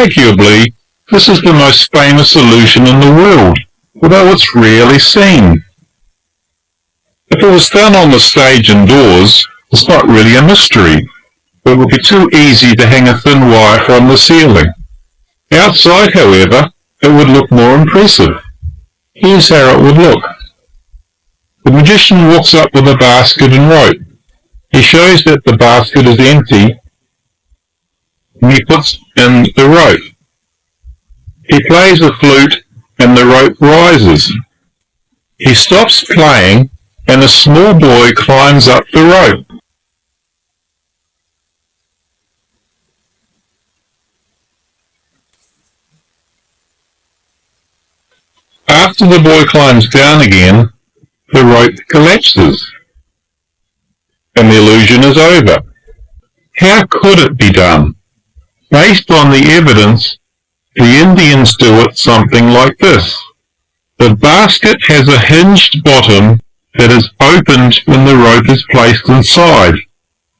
Arguably, this is the most famous illusion in the world, although it's rarely seen. If it was done on the stage indoors, it's not really a mystery. It would be too easy to hang a thin wire from the ceiling. Outside, however, it would look more impressive. Here's how it would look. The magician walks up with a basket and rope. He shows that the basket is empty, and he puts in the rope. He plays a flute, and the rope rises. He stops playing, and a small boy climbs up the rope. After the boy climbs down again, the rope collapses, and the illusion is over. How could it be done? Based on the evidence, the Indians do it something like this. The basket has a hinged bottom that is opened when the rope is placed inside.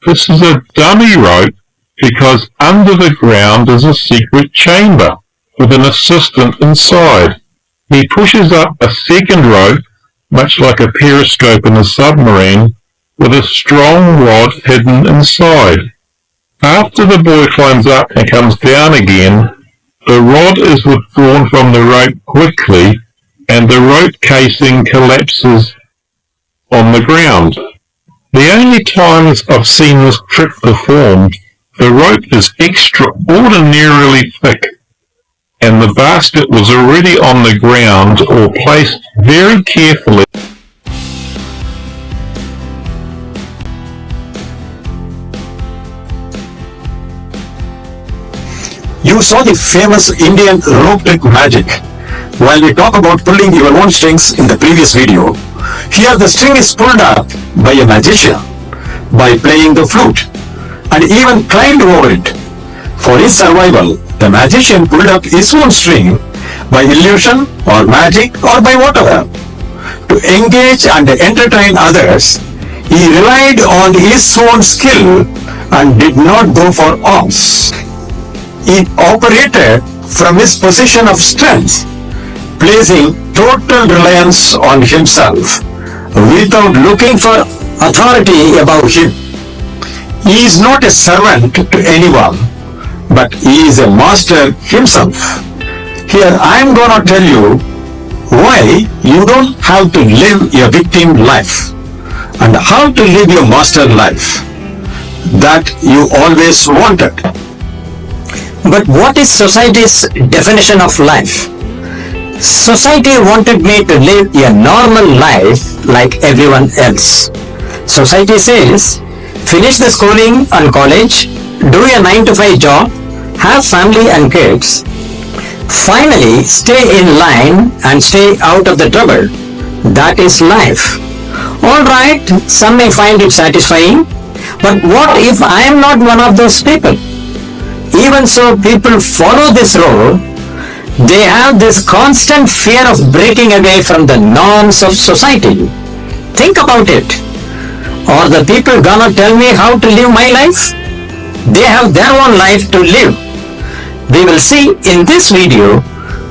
This is a dummy rope because under the ground is a secret chamber with an assistant inside. He pushes up a second rope, much like a periscope in a submarine, with a strong rod hidden inside. After the boy climbs up and comes down again, the rod is withdrawn from the rope quickly, and the rope casing collapses on the ground. The only times I've seen this trick performed, the rope is extraordinarily thick, and the basket was already on the ground or placed very carefully. You saw the famous Indian rope trick magic. While we talk about pulling your own strings in the previous video, here the string is pulled up by a magician by playing the flute and even climbed over it. For his survival, the magician pulled up his own string by illusion or magic or by whatever. To engage and entertain others, he relied on his own skill and did not go for alms. He operated from his position of strength, placing total reliance on himself without looking for authority above him. He is not a servant to anyone, but he is a master himself. Here I am going to tell you why you don't have to live your victim life and how to live your master life that you always wanted. But what is society's definition of life? Society wanted me to live a normal life like everyone else. Society says, finish the schooling and college, do a 9-to-5 job, have family and kids. Finally, stay in line and stay out of the trouble. That is life. Alright, some may find it satisfying, but what if I am not one of those people? Even so, people follow this role. They have this constant fear of breaking away from the norms of society. Think about it. Are the people gonna tell me how to live my life? They have their own life to live. We will see in this video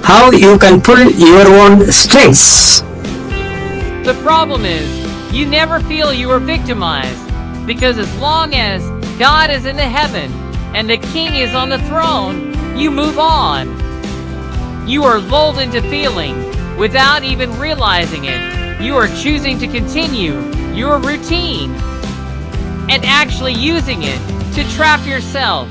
how you can pull your own strings. The problem is, you never feel you are victimized, because as long as God is in the heaven and the King is on the throne, you move on. You are lulled into feeling without even realizing it. You are choosing to continue your routine and actually using it to trap yourself.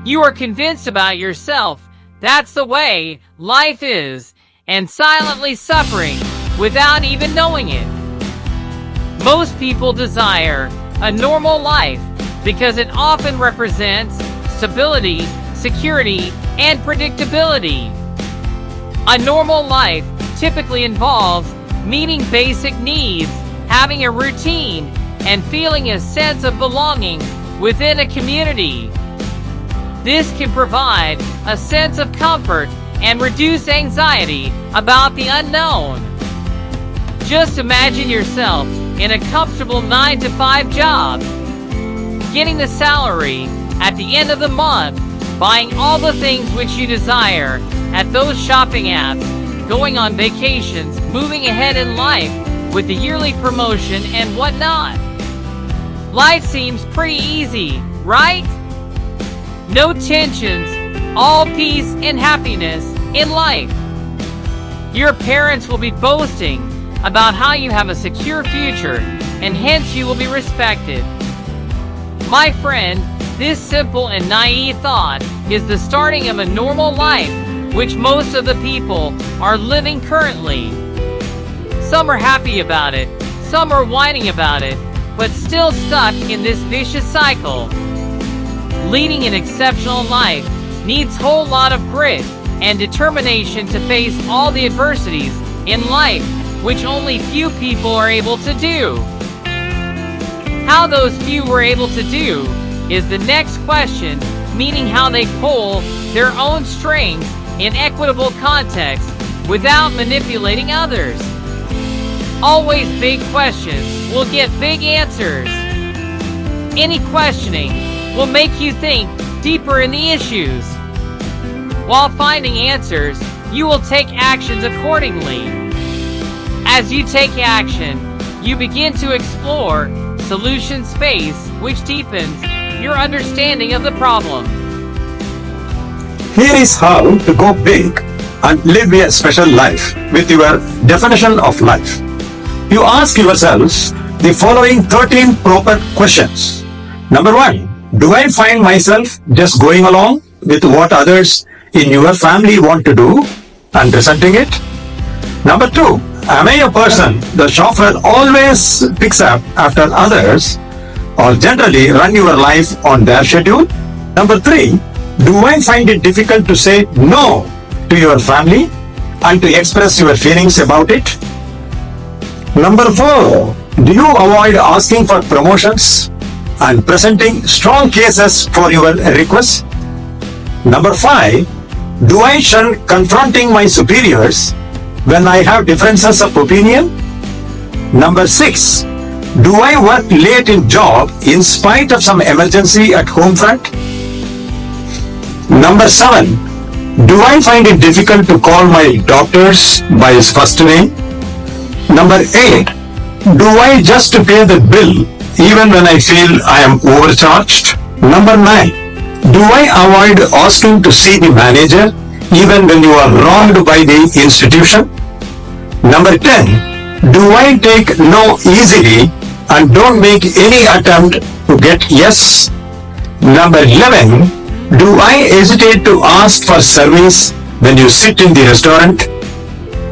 You are convinced about yourself. That's the way life is, and silently suffering without even knowing it. Most people desire a normal life because it often represents stability, security, and predictability. A normal life typically involves meeting basic needs, having a routine, and feeling a sense of belonging within a community. This can provide a sense of comfort and reduce anxiety about the unknown. Just imagine yourself in a comfortable 9-to-5 job, getting the salary at the end of the month, buying all the things which you desire at those shopping apps, going on vacations, moving ahead in life with the yearly promotion and whatnot. Life seems pretty easy, right? No tensions, all peace and happiness in life. Your parents will be boasting about how you have a secure future, and hence you will be respected. My friend, this simple and naive thought is the starting of a normal life, which most of the people are living currently. Some are happy about it, some are whining about it, but still stuck in this vicious cycle. Leading an exceptional life needs a whole lot of grit and determination to face all the adversities in life, which only few people are able to do. How those few were able to do is the next question, meaning how they pull their own strings in equitable context without manipulating others. Always big questions will get big answers. Any questioning will make you think deeper in the issues. While finding answers, you will take actions accordingly. As you take action, you begin to explore solution space, which deepens your understanding of the problem. Here is how to go big and live a special life with your definition of life. You ask yourselves the following 13 proper questions. Number 1, do I find myself just going along with what others in your family want to do and resenting it? Number 2, am I a person the chauffeur always picks up after others or generally run your life on their schedule? Number 3, do I find it difficult to say no to your family and to express your feelings about it? Number 4, do you avoid asking for promotions and presenting strong cases for your requests? Number 5, do I shun confronting my superiors when I have differences of opinion? Number 6, do I work late in job in spite of some emergency at home front? Number 7, do I find it difficult to call my doctors by his first name? Number 8, do I just pay the bill even when I feel I am overcharged? Number 9, do I avoid asking to see the manager even when you are wronged by the institution? Number 10, do I take no easily and don't make any attempt to get yes? Number 11, do I hesitate to ask for service when you sit in the restaurant?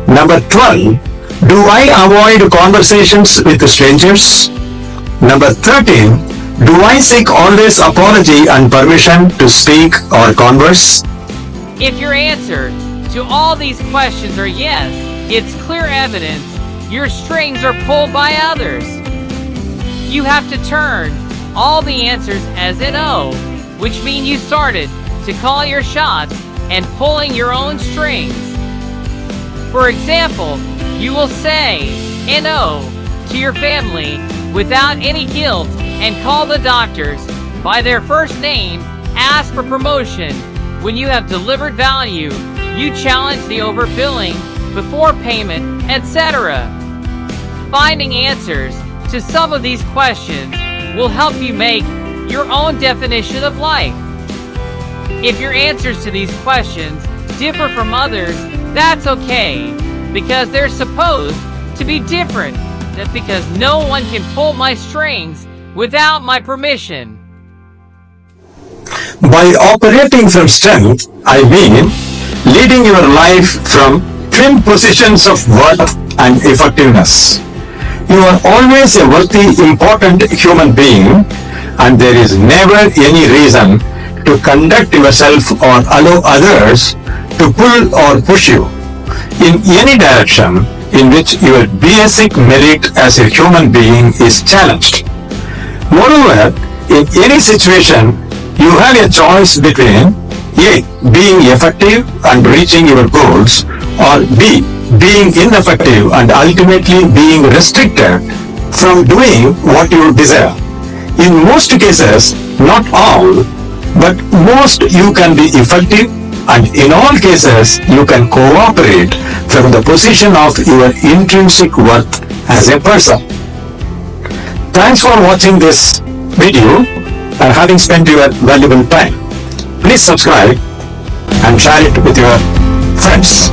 Number 12, do I avoid conversations with strangers? Number 13, do I seek always apology and permission to speak or converse? If your answer to all these questions are yes, it's clear evidence your strings are pulled by others. You have to turn all the answers as no, which means you started to call your shots and pulling your own strings. For example, you will say no to your family without any guilt and call the doctors by their first name, ask for promotion when you have delivered value, you challenge the overbilling before payment, etc. Finding answers to some of these questions will help you make your own definition of life. If your answers to these questions differ from others, that's okay, because they're supposed to be different. That's because no one can pull my strings without my permission. By operating from strength, I mean leading your life from twin positions of worth and effectiveness. You are always a worthy, important human being, and there is never any reason to conduct yourself or allow others to pull or push you in any direction in which your basic merit as a human being is challenged. Moreover, in any situation, you have a choice between A. Being effective and reaching your goals, or B. Being ineffective and ultimately being restricted from doing what you desire. In most cases, not all, But most you can be effective, and in all cases you can cooperate from the position of your intrinsic worth as a person. Thanks for watching this video and having spent your valuable time. Please subscribe and share it with your friends.